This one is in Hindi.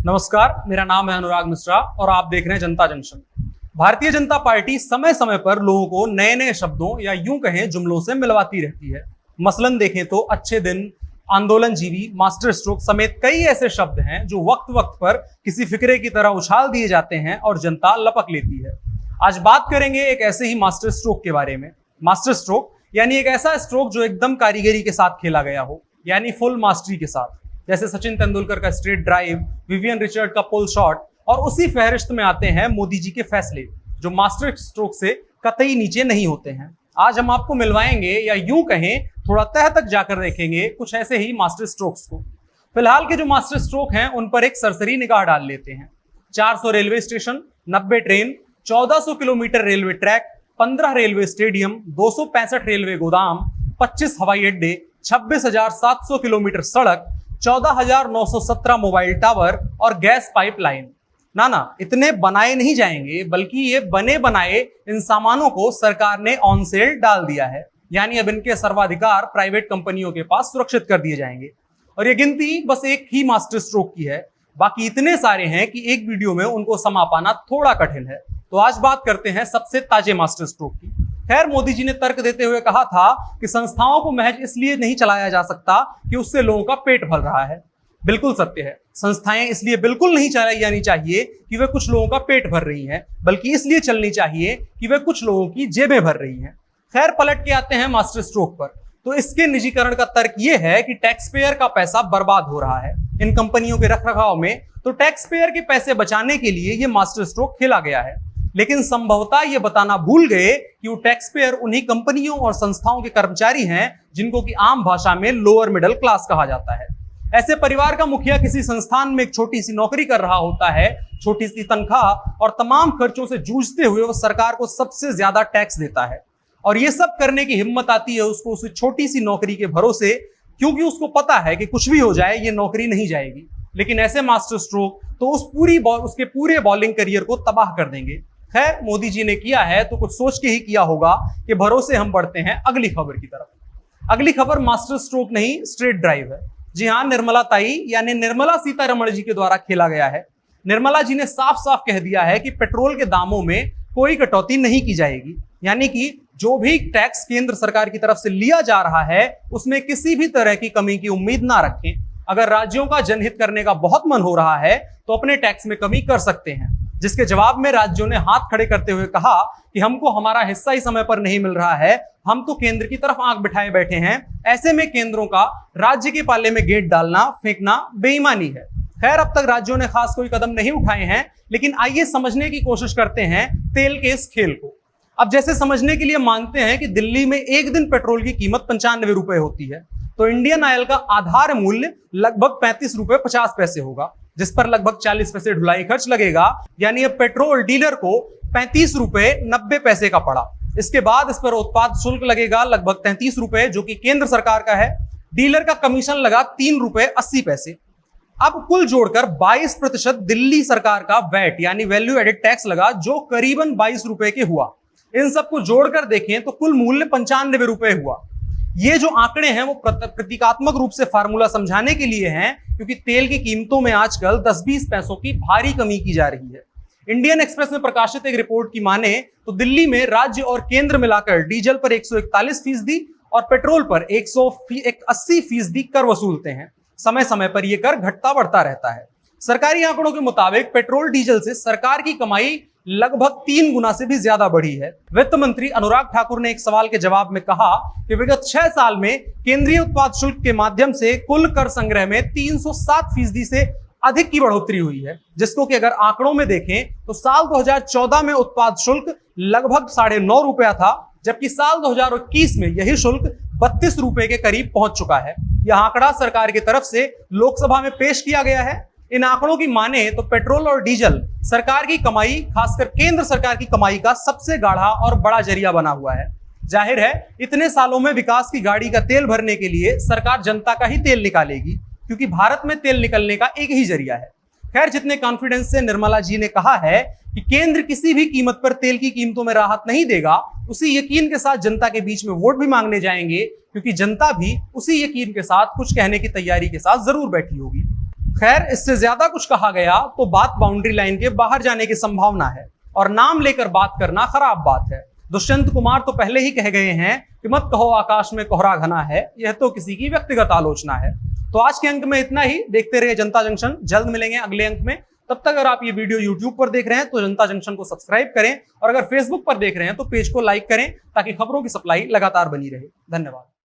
नमस्कार, मेरा नाम है अनुराग मिश्रा और आप देख रहे हैं जनता जंक्शन। भारतीय जनता पार्टी समय समय पर लोगों को नए नए शब्दों या यूं कहें जुमलों से मिलवाती रहती है। मसलन देखें तो अच्छे दिन, आंदोलन जीवी, मास्टर स्ट्रोक समेत कई ऐसे शब्द हैं जो वक्त वक्त पर किसी फिक्रे की तरह उछाल दिए जाते हैं और जनता लपक लेती है। आज बात करेंगे एक ऐसे ही मास्टर स्ट्रोक के बारे में। मास्टर स्ट्रोक यानी एक ऐसा स्ट्रोक जो एकदम कारीगरी के साथ खेला गया हो, यानी फुल मास्टरी के साथ, जैसे सचिन तेंदुलकर का स्ट्रेट ड्राइव, विवियन रिचर्ड का पुल शॉट, और उसी फहरिस्त में आते हैं मोदी जी के फैसले जो मास्टर स्ट्रोक से कतई नीचे नहीं होते हैं। आज हम आपको मिलवाएंगे या यूं कहें थोड़ा तह तक जाकर देखेंगे कुछ ऐसे ही मास्टर स्ट्रोक्स को। फिलहाल के जो मास्टर स्ट्रोक हैं उन पर एक सरसरी निगाह डाल लेते हैं। 400 railway station, 90 train, 1400 kilometre railway track, 15 railway stadium, 265 railway गोदाम, 25 हवाई अड्डे, 26,700 किलोमीटर सड़क, 14,917 मोबाइल टावर और गैस पाइपलाइन। ना, इतने बनाए नहीं जाएंगे, बल्कि ये बने बनाए इन सामानों को सरकार ने ऑन सेल डाल दिया है, यानी अब इनके सर्वाधिकार प्राइवेट कंपनियों के पास सुरक्षित कर दिए जाएंगे। और ये गिनती बस एक ही मास्टर स्ट्रोक की है, बाकी इतने सारे हैं कि एक वीडियो में उनको समा पाना थोड़ा कठिन है। तो आज बात करते हैं सबसे ताजे मास्टर स्ट्रोक की। खैर, मोदी जी ने तर्क देते हुए कहा था कि संस्थाओं को महज इसलिए नहीं चलाया जा सकता कि उससे लोगों का पेट भर रहा है। बिल्कुल सत्य है, संस्थाएं इसलिए बिल्कुल नहीं चलाई जानी चाहिए कि वे कुछ लोगों का पेट भर रही हैं, बल्कि इसलिए चलनी चाहिए कि वे कुछ लोगों की जेबें भर रही हैं। खैर, पलट के आते हैं मास्टर स्ट्रोक पर। तो इसके निजीकरण का तर्क यह है कि टैक्स पेयर का पैसा बर्बाद हो रहा है इन कंपनियों के रखरखाव में, तो टैक्स पेयर के पैसे बचाने के लिए यह मास्टर स्ट्रोक खेला गया है। लेकिन संभवतः यह बताना भूल गए कि वो टैक्स पेयर उन्हीं कंपनियों और संस्थाओं के कर्मचारी हैं जिनको कि आम भाषा में लोअर मिडिल क्लास कहा जाता है। ऐसे परिवार का मुखिया किसी संस्थान में एक छोटी सी नौकरी कर रहा होता है, छोटी सी तनख्वाह और तमाम खर्चों से जूझते हुए वो सरकार को सबसे ज्यादा टैक्स देता है। और ये सब करने की हिम्मत आती है उसको उस छोटी सी नौकरी के भरोसे, क्योंकि उसको पता है कि कुछ भी हो जाए ये नौकरी नहीं जाएगी। लेकिन ऐसे मास्टर स्ट्रोक तो उसके पूरे बॉलिंग करियर को तबाह कर देंगे। खैर, मोदी जी ने किया है तो कुछ सोच के ही किया होगा कि भरोसे हम बढ़ते हैं अगली खबर की तरफ। अगली खबर मास्टर स्ट्रोक नहीं, स्ट्रेट ड्राइव है। जी हाँ, निर्मला ताई यानी निर्मला सीतारमण जी के द्वारा खेला गया है। निर्मला जी ने साफ साफ कह दिया है कि पेट्रोल के दामों में कोई कटौती नहीं की जाएगी, यानी कि जो भी टैक्स केंद्र सरकार की तरफ से लिया जा रहा है उसमें किसी भी तरह की कमी की उम्मीद ना रखें। अगर राज्यों का जनहित करने का बहुत मन हो रहा है तो अपने टैक्स में कमी कर सकते हैं, जिसके जवाब में राज्यों ने हाथ खड़े करते हुए कहा कि हमको हमारा हिस्सा ही समय पर नहीं मिल रहा है, हम तो केंद्र की तरफ आंख बिठाए बैठे हैं। ऐसे में केंद्रों का राज्य के पाले में गेट डालना, फेंकना बेईमानी है। खैर, अब तक राज्यों ने खास कोई कदम नहीं उठाए हैं, लेकिन आइए समझने की कोशिश करते हैं तेल के इस खेल को। अब जैसे समझने के लिए मानते हैं कि दिल्ली में एक दिन पेट्रोल की कीमत 95 रुपए होती है, तो इंडियन ऑयल का आधार मूल्य लगभग 35 रुपए 50 पैसे होगा, जिस पर लगभग 40 पैसे ढुलाई खर्च लगेगा। यानी अब पेट्रोल डीलर को 35 रुपए 90 पैसे का पड़ा। इसके बाद इस पर उत्पाद शुल्क लगेगा लगभग 33 रुपए, जो कि केंद्र सरकार का है। डीलर का कमीशन लगा 3 रुपए 80 पैसे। अब कुल जोड़कर 22% दिल्ली सरकार का वैट यानी वैल्यू एडेड टैक्स लगा, जो करीबन 22 रुपए के हुआ। इन सबको जोड़कर देखें तो कुल मूल्य 95 रुपए हुआ। ये जो आंकड़े हैं वो प्रतीकात्मक रूप से फार्मूला समझाने के लिए हैं, क्योंकि तेल की कीमतों में आजकल 10-20 पैसों की भारी कमी की जा रही है। इंडियन एक्सप्रेस में प्रकाशित एक रिपोर्ट की माने तो दिल्ली में राज्य और केंद्र मिलाकर डीजल पर 141% और पेट्रोल पर 180% कर वसूलते हैं। समय समय पर यह कर घटता बढ़ता रहता है। सरकारी आंकड़ों के मुताबिक पेट्रोल डीजल से सरकार की कमाई लगभग 3 गुना से भी ज्यादा बढ़ी है। वित्त मंत्री अनुराग ठाकुर ने एक सवाल के जवाब में कहा कि विगत 6 साल में केंद्रीय उत्पाद शुल्क के माध्यम से कुल कर संग्रह में 307% से अधिक की बढ़ोतरी हुई है, जिसको कि अगर आंकड़ों में देखें तो साल 2014 में उत्पाद शुल्क लगभग 9.5 रुपया था, जबकि साल 2021 में यही शुल्क 32 रुपए के करीब पहुंच चुका है। यह आंकड़ा सरकार की तरफ से लोकसभा में पेश किया गया है। इन आंकड़ों की माने तो पेट्रोल और डीजल सरकार की कमाई, खासकर केंद्र सरकार की कमाई का सबसे गाढ़ा और बड़ा जरिया बना हुआ है। जाहिर है, इतने सालों में विकास की गाड़ी का तेल भरने के लिए सरकार जनता का ही तेल निकालेगी, क्योंकि भारत में तेल निकलने का एक ही जरिया है। खैर, जितने कॉन्फिडेंस से निर्मला जी ने कहा है कि केंद्र किसी भी कीमत पर तेल की कीमतों में राहत नहीं देगा, उसी यकीन के साथ जनता के बीच में वोट भी मांगने जाएंगे, क्योंकि जनता भी उसी यकीन के साथ कुछ कहने की तैयारी के साथ जरूर बैठी होगी। खैर, इससे ज्यादा कुछ कहा गया तो बात बाउंड्री लाइन के बाहर जाने की संभावना है और नाम लेकर बात करना खराब बात है। दुष्यंत कुमार तो पहले ही कह गए हैं कि मत कहो आकाश में कोहरा घना है, यह तो किसी की व्यक्तिगत आलोचना है। तो आज के अंक में इतना ही। देखते रहिए जनता जंक्शन, जल्द मिलेंगे अगले अंक में। तब तक अगर आप ये वीडियो YouTube पर देख रहे हैं तो जनता जंक्शन को सब्सक्राइब करें, और अगर Facebook पर देख रहे हैं तो पेज को लाइक करें ताकि खबरों की सप्लाई लगातार बनी रहे। धन्यवाद।